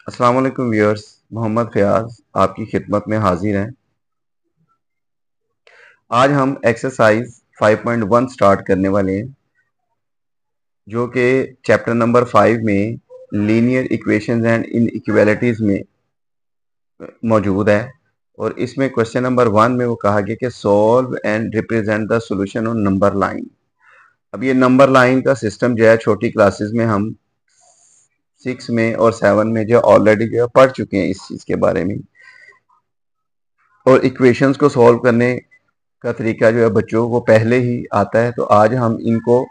अस्सलाम वालेकुम व्यूअर्स। मोहम्मद फ़याज़ आपकी खिदमत में हाजिर हैं। आज हम एक्सरसाइज 5.1 स्टार्ट करने वाले हैं, जो कि चैप्टर नंबर 5 में लीनियर इक्वेशंस एंड इनइक्वालिटीज़ में मौजूद है। और इसमें क्वेश्चन नंबर 1 में वो कहा गया कि solve and represent the solution on number line. अब ये नंबर लाइन का सिस्टम जो है छोटी क्लासेस में हम 6 में और 7 में जो ऑलरेडी जो है पढ़ चुके हैं इस चीज़ के बारे में। और इक्वेशंस को सॉल्व करने का तरीका जो है बच्चों को पहले ही आता है, तो आज हम इनको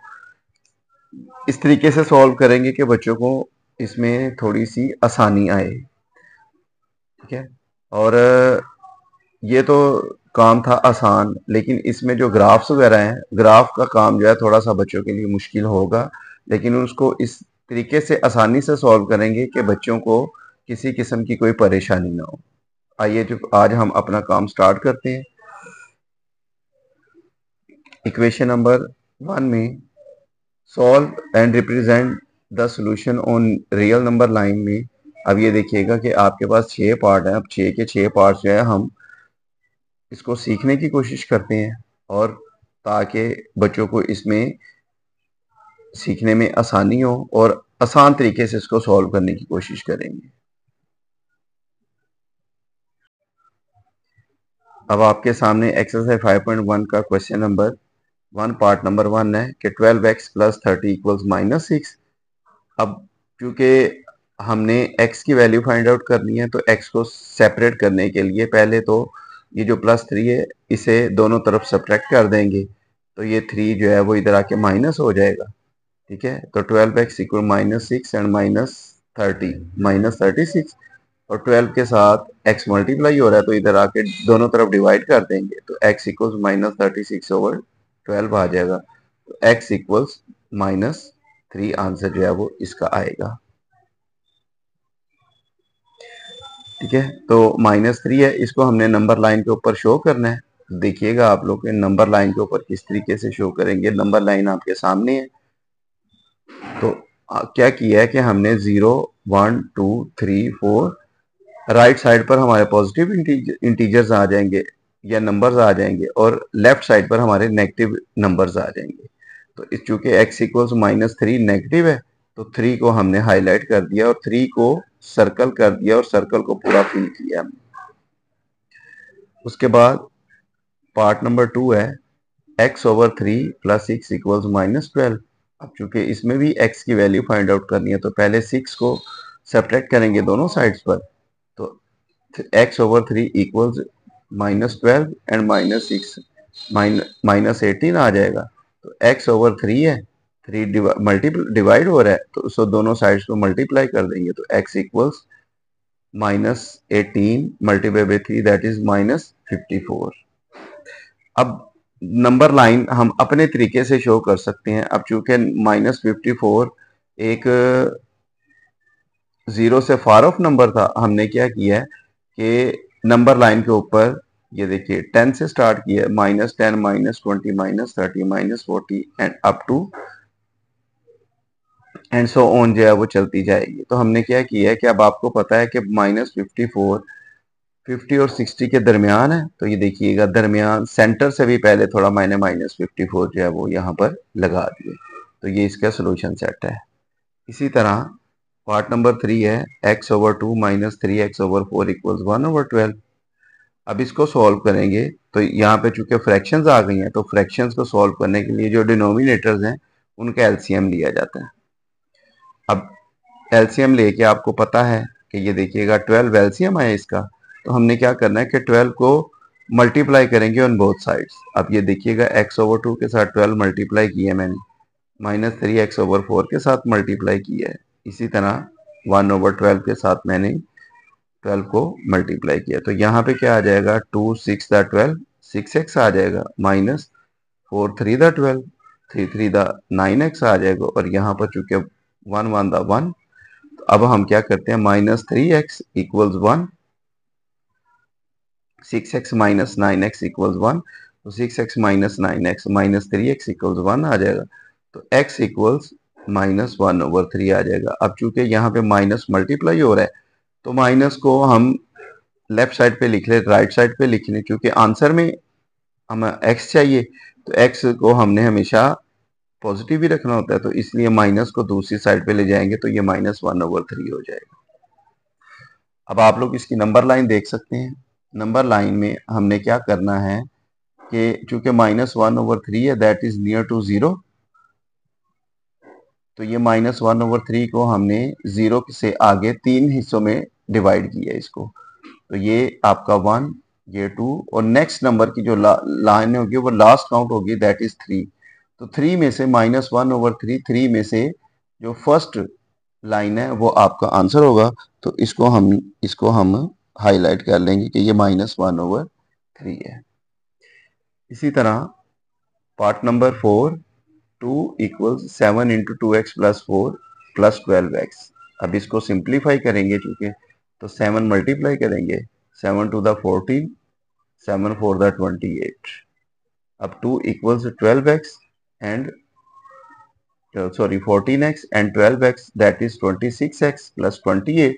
इस तरीके से सॉल्व करेंगे कि बच्चों को इसमें थोड़ी सी आसानी आए। ठीक है। और ये तो काम था आसान, लेकिन इसमें जो ग्राफ्स वगैरह हैं, ग्राफ का काम जो है थोड़ा सा बच्चों के लिए मुश्किल होगा, लेकिन उसको इस तरीके से आसानी से सॉल्व करेंगे कि बच्चों को किसी किस्म की कोई परेशानी ना हो। आइए जो आज हम अपना काम स्टार्ट करते हैं। इक्वेशन नंबर 1 में solve and represent the solution on real number line में अब ये देखिएगा कि आपके पास 6 पार्ट हैं। अब 6 के 6 पार्ट जो है हम इसको सीखने की कोशिश करते हैं, और ताकि बच्चों को इसमें सीखने में आसानी हो और आसान तरीके से इसको सॉल्व करने की कोशिश करेंगे। अब आपके सामने एक्सरसाइज 5.1 का क्वेश्चन नंबर 1 पार्ट नंबर 1 है कि 12x प्लस 30 इक्वल्स -6। अब चूंकि हमने x की वैल्यू फाइंड आउट करनी है, तो x को सेपरेट करने के लिए पहले तो ये जो +3 है इसे दोनों तरफ सब्ट्रैक्ट कर देंगे, तो ये 3 जो है वो इधर आके माइनस हो जाएगा। ठीक है, तो 12x इक्वल -6 एंड -30 -36, और 12 के साथ x मल्टीप्लाई हो रहा है, तो इधर आके दोनों तरफ डिवाइड कर देंगे, तो x इक्वल्स -36/12 आ जाएगा। तो x इक्वल्स -3 आंसर जो है वो इसका आएगा। ठीक है, तो -3 है, इसको हमने नंबर लाइन के ऊपर शो करना है। देखिएगा आप लोग नंबर लाइन के ऊपर किस तरीके से शो करेंगे। नंबर लाइन आपके सामने है, तो क्या किया है कि हमने 0 1 2 3 4 राइट साइड पर हमारे पॉजिटिव इंटीजर्स आ जाएंगे या नंबर्स आ जाएंगे, और लेफ्ट साइड पर हमारे नेगेटिव नंबर्स आ जाएंगे। तो इस चूंकि x इक्वल्स -3 नेगेटिव है, तो 3 को हमने हाईलाइट कर दिया और 3 को सर्कल कर दिया और सर्कल को पूरा फिल किया हमने। उसके बाद पार्ट नंबर 2 है x/3 + 6 इक्वल्स -12। अब चूंकि इसमें भी x की वैल्यू फाइंड आउट करनी है, तो पहले 6 को सब्ट्रैक्ट करेंगे दोनों साइड्स पर, तो x/3 इक्वल्स -12 एंड -6 -18 आ जाएगा। तो x/3 है, 3 मल्टीपल डिवाइड हो रहा है, तो उसको दोनों साइड्स को मल्टीप्लाई कर देंगे, तो x equals -18 multiply by 3 that is -54। अब नंबर लाइन हम अपने तरीके से शो कर सकते हैं। अब चूंकि -54 एक 0 से फार ऑफ नंबर था, हमने क्या किया है कि नंबर लाइन के ऊपर ये देखिए 10 से स्टार्ट किया है, -10 -20 -30 -40 and up to and so on जो है वो चलती जाएगी। तो हमने क्या किया है कि अब आपको पता है कि -54 50 और 60 के दरमियान है, तो ये देखिएगा दरमियान सेंटर से भी पहले थोड़ा मैंने -54 जो है वो यहाँ पर लगा दिए, तो ये इसका सोल्यूशन सेट है। इसी तरह पार्ट नंबर 3 है x/2 - 3x/4 इक्वल्स 1/12। अब इसको सॉल्व करेंगे, तो यहाँ पे चूंकि फ्रैक्शंस आ गई हैं, तो फ्रैक्शंस को सॉल्व करने के लिए जो डिनोमिनेटर्स हैं उनका एलसीएम लिया जाता है। अब एलसीएम लेके आपको पता है कि ये देखिएगा 12 एलसीएम है इसका, तो हमने क्या करना है कि 12 को मल्टीप्लाई करेंगे ऑन बोथ साइड्स। अब ये देखिएगा x/2 के साथ 12 मल्टीप्लाई किया मैंने, -3x/4 के साथ मल्टीप्लाई किया है, इसी तरह 1/12 के साथ मैंने 12 को मल्टीप्लाई किया, तो यहाँ पे क्या आ जाएगा 2 6 12 6x आ जाएगा, -4 3 12 3 3 9x आ जाएगा, और यहाँ पर चूंकि 1 1 1, तो अब हम क्या करते हैं -3x equals 1, 6x - 9x equals 1, तो 6x - 9x -3x इक्वल्स 1 आ जाएगा, तो x इक्वल्स -1/3 आ जाएगा। अब चूंकि यहाँ पे माइनस मल्टीप्लाई हो रहा है, तो माइनस को हम लेफ्ट साइड पे लिख ले, राइट साइड पे लिख लें, क्योंकि आंसर में हमें एक्स चाहिए, तो एक्स को हमने हमेशा पॉजिटिव ही रखना होता है, तो इसलिए माइनस को दूसरी साइड पे ले जाएंगे तो ये -1/3 हो जाएगा। अब आप लोग इसकी नंबर लाइन देख सकते हैं। नंबर लाइन में हमने क्या करना है कि चूंकि -1/3 है, दैट इज नियर टू 0, तो ये -1/3 को हमने 0 से आगे 3 हिस्सों में डिवाइड किया है इसको, तो ये आपका 1, ये 2, और नेक्स्ट नंबर की जो लाइन होगी वो लास्ट काउंट होगी, दैट इज 3। तो 3 में से -1/3, 3 में से जो फर्स्ट लाइन है वो आपका आंसर होगा, तो इसको हम हाईलाइट कर लेंगे कि ये -1/3 है। इसी तरह पार्ट नंबर 4, 2 = 7 × 2x + 4 + 12x। अब इसको सिंप्लीफाई करेंगे चूंकि, तो 7 मल्टीप्लाई करेंगे, 7 × 14, 7 × 4 = 28। अब 2 = 12x and 14x and 12x, that is 26x + 28।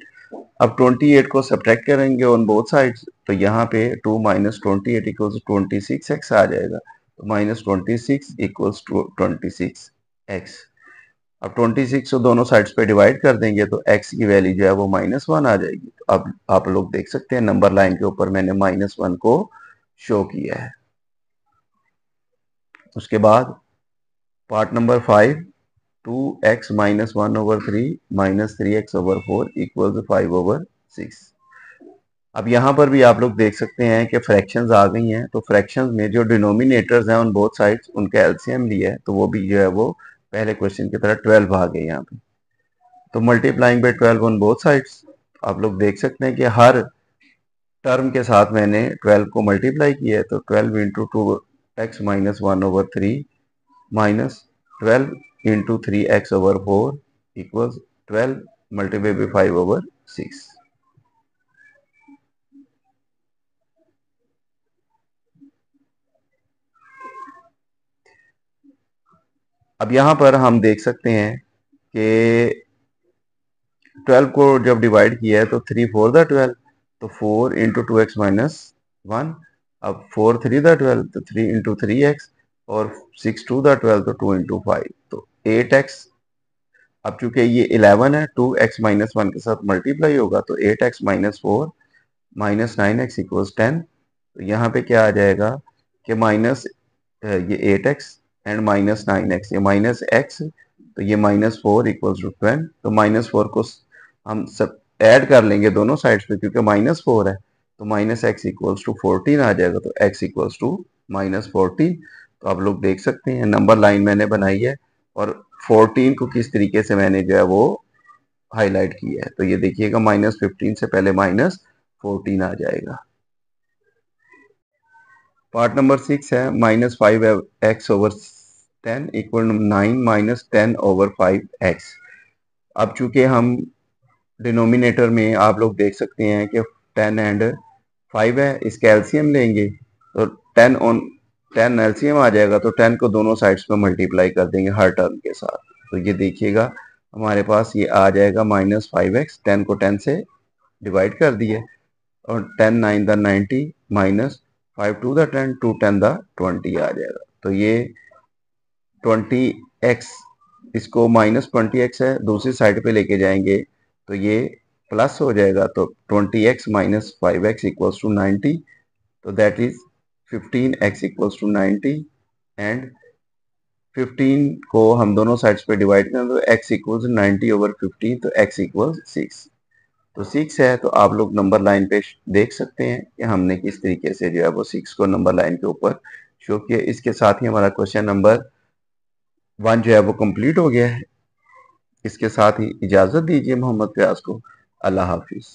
अब 28 को सब्ट्रैक्ट करेंगे ऑन बोथ साइड्स, तो यहाँ पे 2 - 28 = 26x आ जाएगा, तो -26 = 26x। अब 26 को दोनों साइड्स पे डिवाइड कर देंगे तो x की वैल्यू जो है वो -1 आ जाएगी। तो अब आप लोग देख सकते हैं नंबर लाइन के ऊपर मैंने -1 को शो किया है। उसके बाद पार्ट नंबर 5, 2x - 1/3 - 3x/4 = 5/6। अब यहाँ पर भी आप लोग देख सकते हैं कि फ्रैक्शंस आ गई हैं, तो फ्रैक्शंस में जो डिनोमिनेटर्स हैं ऑन बोथ साइड्स उनका एलसीएम लिया है, तो वो भी जो है वो पहले क्वेश्चन की तरह 12 आ गए यहाँ पे। तो multiplying by 12 on both sides, आप लोग देख सकते हैं कि हर टर्म के साथ मैंने 12 को मल्टीप्लाई किया है, तो 12 × 2x - 1/3 -12 × 3x/4 = 12 × 5/6। अब यहाँ पर हम देख सकते हैं कि 12 को जब डिवाइड किया है तो 3 × 4 = 12, तो 4 × 2x - 1। अब 4 × 3 = 12, तो 3 × 3x, और 6 × 2 = 12, तो 2 × 5, तो 8x। अब चूंकि ये 11 है, 2x - 1 के साथ मल्टीप्लाई होगा, तो 8x - 4 - 9x = 10। तो यहाँ पे क्या आ जाएगा कि माइनस ये 8x एंड -9x, ये -x, तो ये -4 = 12। तो -4 को हम सब ऐड कर लेंगे दोनों साइड्स पे, क्योंकि -4 है, तो -x = 14 आ जाएगा, तो x = -14। तो आप लोग देख सकते हैं नंबर लाइन मैंने बनाई है, और 14 को किस तरीके से मैंने जो है वो हाईलाइट किया है, तो ये देखिएगा -15 से पहले -14 आ जाएगा। पार्ट नंबर 6 है -5x/10 = 9 - 10/5x। अब चूंकि हम डिनोमिनेटर में आप लोग देख सकते हैं कि 10 एंड 5 है, इसका एलसीएम लेंगे तो 10 एलसीएम आ जाएगा, तो 10 को दोनों साइड्स पे मल्टीप्लाई कर देंगे हर टर्म के साथ, तो ये देखिएगा हमारे पास ये आ जाएगा -5x, 10 को 10 से डिवाइड कर दिए, और 10 × 9 = 90 -5 × 2 = 10, 2 × 10 = 20 आ जाएगा। तो ये 20x, इसको -20x है, दूसरी साइड पे लेके जाएंगे तो ये प्लस हो जाएगा, तो 20x - 5x = 90, तो दैट इज 15x = 90, एंड 15 को हम दोनों साइड्स पे डिवाइड करें तो x = 90/15, तो x = 6। तो 6 है, तो आप लोग नंबर लाइन पे देख सकते हैं कि हमने किस तरीके से जो है वो 6 को नंबर लाइन के ऊपर शो किया। इसके साथ ही हमारा क्वेश्चन नंबर 1 जो है वो कंप्लीट हो गया है। इसके साथ ही इजाज़त दीजिए मोहम्मद फयाज को। अल्लाह हाफिज़।